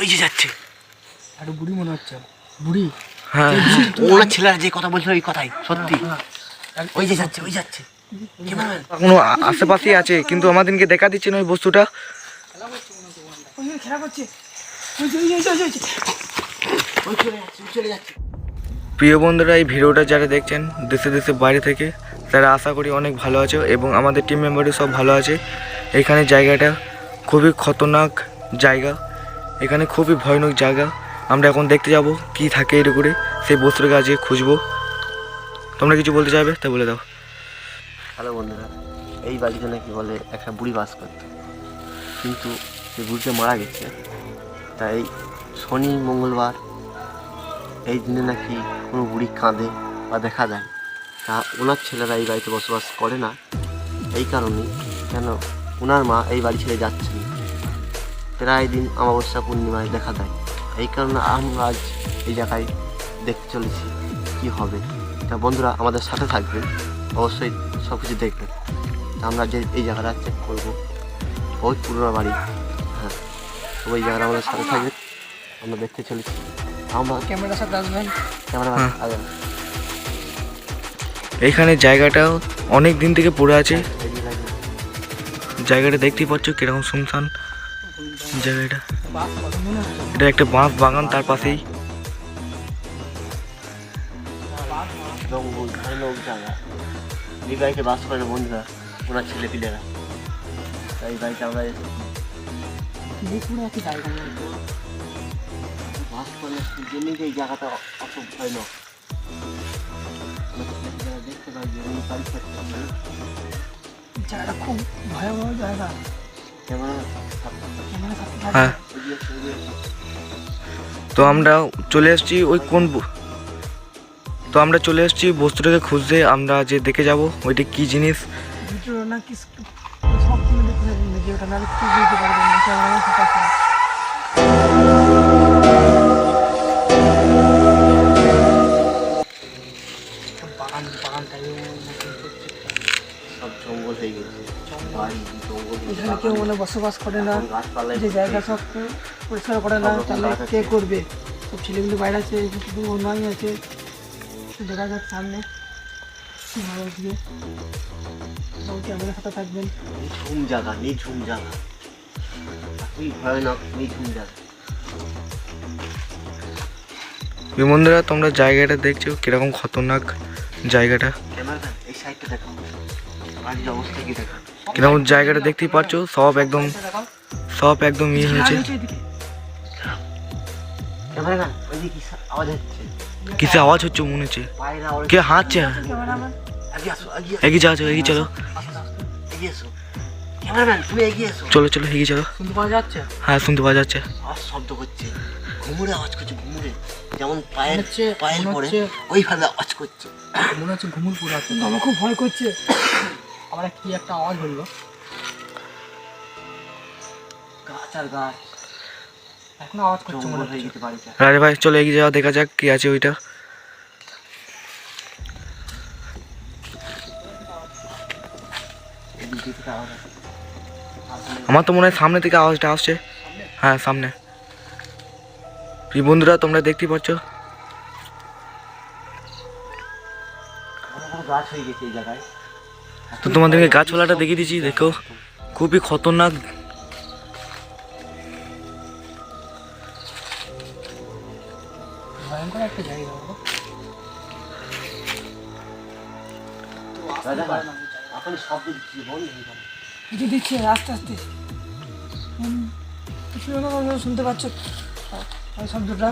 ওই যে যাচ্ছে আর বুড়ি মনে হচ্ছে বুড়ি। হ্যাঁ ওরা ছেলেরা যে কথা বলছিল ওই কথাই সত্যি। ওই যে যাচ্ছে ওই যাচ্ছে এখনো আশেপাশেই আছে কিন্তু আমাদেরকে দেখা দিচ্ছে না ওই বস্তুটা। খেলা করছে চলে যাচ্ছে। প্রিয় বন্ধুরা, এই ভিডিওটা যারা দেখছেন দেশে দেশে বাইরে থেকে, তারা আশা করি অনেক ভালো আছে এবং আমাদের টিম মেম্বারও সব ভালো আছে। এখানে জায়গাটা খুবই খতরনাক জায়গা, এখানে খুবই ভয়ানক জায়গা। আমরা এখন দেখতে যাব কি থাকে এর উপরে, সেই বস্তুটাকে আজকে খুঁজবো। তোমরা কিছু বলতে চাইবে তা বলে দাও। হ্যালো বন্ধুরা, এই বাড়িতে নাকি বলে একটা বুড়ি বাস করত, কিন্তু সেই বুড়িটা মারা গেছে। তাই শনি মঙ্গলবার এই দিনে নাকি কোনো বুড়ি কাঁদে বা দেখা যায়। তা ওনার ছেলেরা এই বাড়িতে বসবাস করে না এই কারণেই, কেন ওনার মা এই বাড়ি ছেড়ে যাচ্ছেন। প্রায় দিন অমাবস্যা পূর্ণিমায় দেখা দেয়। এই কারণে আমরা আজ এই জায়গায় দেখতে চলেছি কি হবে। তা বন্ধুরা আমাদের সাথে থাকবেন, অবশ্যই সব কিছু দেখবেন। আমরা যে এই জায়গাটা চেক করবো, বহুত পুরোনো বাড়ি। হ্যাঁ, তো ওই জায়গাটা আমাদের সাথে থাকবে, আমরা দেখতে চলেছি। আমরা ক্যামেরার সাথে আসবেন, ক্যামেরাম্যান আগে। এইখানে জায়গাটা অনেক দিন থেকে পড়ে আছে। জায়গাটা দেখতেই পাচ্ছ কিরকম শুনশান জায়গাটা। এটা একটা বাঁশ বাগান, তার পাশেই জঙ্গল ভয়ানক জায়গা। এই বাড়িতে বাস করে বন্ধুরা ওনার ছেলে পিলেরা। তাই এই বাড়িতে আমরা বাস করে জন্যই এই জায়গাটা অত ভয়ানক। দেখতে পাই যে উনি বাড়ি থাকতে জায়গাটা খুব ভয়াবহ জায়গা। হ্যাঁ। তো আমরা চলে এসেছি আমরা চলে এসেছি বস্তুটাকে খুঁজতে। আমরা যে দেখে যাব ওইটা কি জিনিস। ভিডিও না কি সব তুমি দেখতে ভিডিওটা না কি বুঝতে পারবেন না, ক্যামেরাম্যান সাথে আসবেন। সব জঙ্গল হয়ে গেছে, এখানে কেউ মনে বসবাস করে না, যে জায়গা সব পরিষ্কার করে না, তাহলে কে করবে? সব ছেলেগুলো বাইরে আছে, শুধু নয় আছে। দেখা যাক সামনে দিয়ে ক্যামেরার সাথে থাকবেন। নিঝুম জায়গা, নিঝুম জায়গা, খুবই ভয়ানক নিঝুম জায়গা। বন্ধুরা তোমরা জায়গাটা দেখছো কিরকম খতরনাক জায়গাটা। ক্যামেরাম্যান এই সাইডটা দেখো, বাড়ির অবস্থা কি দেখো। কিরকম জায়গাটা দেখতেই পাচ্ছ, সব একদম ইয়ে হয়েছে। ক্যামেরাম্যান ওই যে কি আওয়াজ হচ্ছে, কিসে আওয়াজ হচ্ছে মনে হচ্ছে, পায়রা ওড়ে। কে হাঁটছে। ক্যামেরাম্যান এগিয়ে আসো, এগিয়ে এগিয়ে যাও, এগিয়ে চলো, এগিয়ে এসো। ক্যামেরাম্যান তুমি এগিয়ে এসো। চলো চলো এগিয়ে চলো। শুনতে পাওয়া যাচ্ছে? হ্যাঁ শুনতে পাওয়া যাচ্ছে। আওয়াজ শব্দ করছে, ঘুমুরে আওয়াজ করছে, ঘুমুরে যেমন পায়ের মনে পড়ে হচ্ছে ওইভাবে আওয়াজ করছে। মনে হচ্ছে ঘুমুর পুরো আছে। আমার খুব ভয় করছে। আবার কি একটা আওয়াজ হলো, গাছ আর গাছ, এখন আওয়াজ করছে মনে জঙ্গল হয়ে হচ্ছে। গেছে বাড়িটা। রাজা ভাই চলো এগিয়ে যাও, দেখা যাক কি আছে ওইটা। এদিক থেকে আওয়াজ আসছে। আমার তো মনে হয় সামনে থেকে আওয়াজটা আসছে। হ্যাঁ সামনে। প্রিয় বন্ধুরা তোমরা দেখতেই পাচ্ছ গাছ হয়ে গেছে এই জায়গায়। তো তোমাদেরকে গাছপালাটা দেখিয়ে দিচ্ছি, দেখো খুবই খতরনাক। ভয়ঙ্কর একটা জায়গা। এখন শব্দ দিচ্ছি বল কিছু দিচ্ছে আস্তে আস্তে। কিছু শুনতে পাচ্ছ ওই শব্দটা?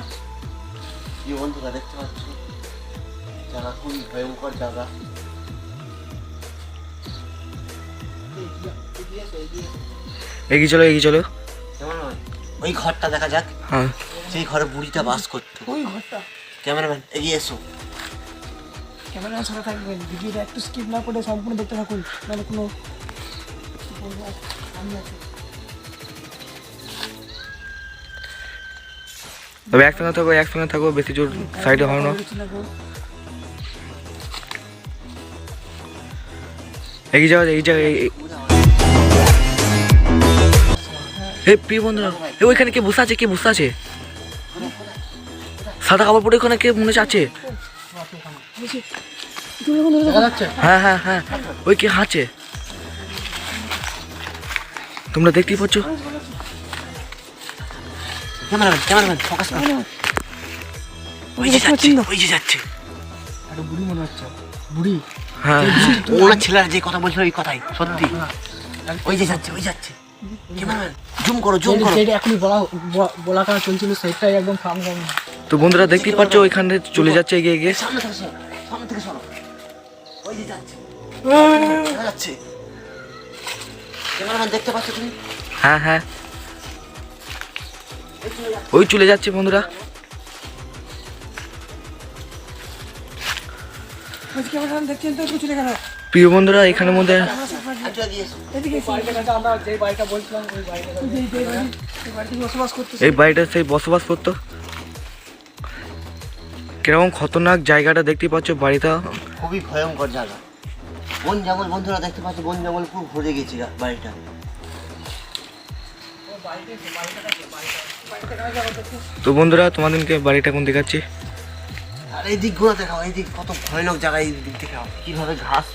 কি বন্ধুরা দেখতে পাচ্ছ, জায়গা খুবই ভয়ঙ্কর জায়গা। এগিয়ে চলো এগিয়ে চলো। কেমন হয় ওই ঘরটা দেখা যাক। হ্যাঁ সেই ঘরে বুড়িটা বাস করতো। ওই ঘরটা। ক্যামেরাম্যান এগিয়ে এসো। ক্যামেরার সাথে থাকবেন, ভিডিওটা একটু স্কিপ না করে সম্পূর্ণ দেখতে থাকুন, নাহলে কোনো আমি আছি। তবে একসঙ্গে থাকো, বেশি জোর সাইডে হও না। এগিয়ে যাও, প্রিয় বন্ধুরা, ওইখানে কে বসে আছে? কে বসে আছে? সাদা কাপড় পরে ওখানে কে মনে হচ্ছে আছে? হ্যাঁ হ্যাঁ হ্যাঁ, ওই কে হাঁচে, তোমরা দেখতেই পাচ্ছ। ক্যামেরাম্যান ফোকাস কর। ওই যে যাচ্ছে বুড়ি মনে হচ্ছে, বুড়ি। হ্যাঁ ওনার ছেলেরা যে কথা বলছিল ওই কথাই সত্যি। ওই যে যাচ্ছে ক্যামেরাম্যান জুম করো। যেটা এখনই বলা কারণ চলছিল সেটাই একদম ফার্ম। তো বন্ধুরা দেখতেই পাচ্ছ ওইখানে চলে যাচ্ছে এগিয়ে। সামনে থেকে সরো। ওই যে যাচ্ছে ক্যামেরাম্যান দেখতে পাচ্ছ তুমি? হ্যাঁ হ্যাঁ, ওই চলে যাচ্ছে বন্ধুরা। দেখছেন তো চলে গেল। প্রিয় বন্ধুরা, এখানের মধ্যে এই বাড়িটা সেই বসবাস করতো। কিরকম খতরনাক জায়গাটা দেখতে পাচ্ছ বাড়িটা। খুবই ভয়ঙ্কর জায়গা, বন জঙ্গল। বন্ধুরা দেখতে পাচ্ছ বন জঙ্গল পুরো ভরে গেছে বাড়িটা। তো বন্ধুরা তোমাদেরকে বাড়িটা এখন দেখাচ্ছি। আর এই দিকগুলো দেখাও, এই দিক কত ভয়ানক জায়গা। এই দিক দেখাও কিভাবে ঘাস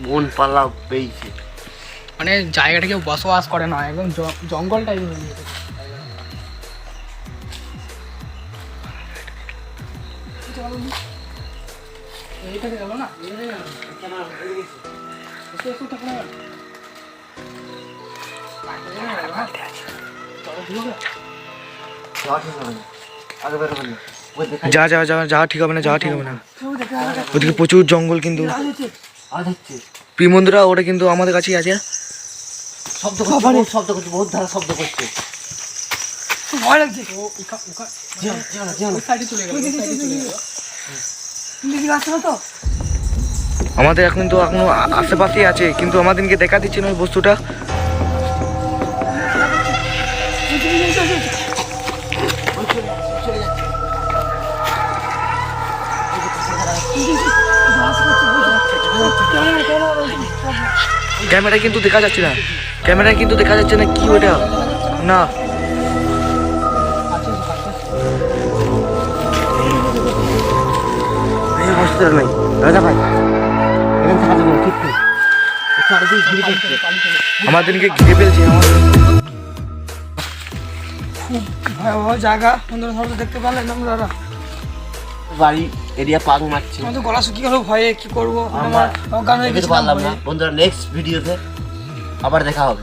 বন পালা পেয়েছে। মানে জায়গাটা কেউ বসবাস করে না, একদম জঙ্গল টাইপের হয়ে গেছে। এইটাকে গেল না, যা যা যা যা ঠিক হবে না, যা ঠিক হবে না। ওদিকে প্রচুর জঙ্গল কিন্তু। প্রিয় বন্ধুরা, ওটা কিন্তু আমাদের কাছেই আছে। শব্দ করছে বহুত ধারা শব্দ করছে। ভয় লাগছে। আমাদের এখন তো এখনো আশেপাশেই আছে, কিন্তু আমাদেরকে দেখা দিচ্ছে না ওই বস্তুটা। ক্যামেরায় কিন্তু দেখা যাচ্ছে না, ক্যামেরায় কিন্তু দেখা যাচ্ছে না। কি ওটা? না, বসতে নাই দাদা ভাই, এখানে থাকা যাবে না, ঠিক নেই। আমাদেরকে ঘিরে ফেলছে। খুব ভয়াবহ জায়গা। বন্ধুরা সবাই দেখতে পারলেন আপনারা, বাড়ি এরিয়া পাক মারছে। আমাদের গলা শুকিয়ে গেল ভয়ে, কি করবো? আমরা অজ্ঞান হয়ে দেখতে গেছিলাম পারলাম না। ভয়ে। বন্ধুরা নেক্সট ভিডিওতে আবার দেখা হবে।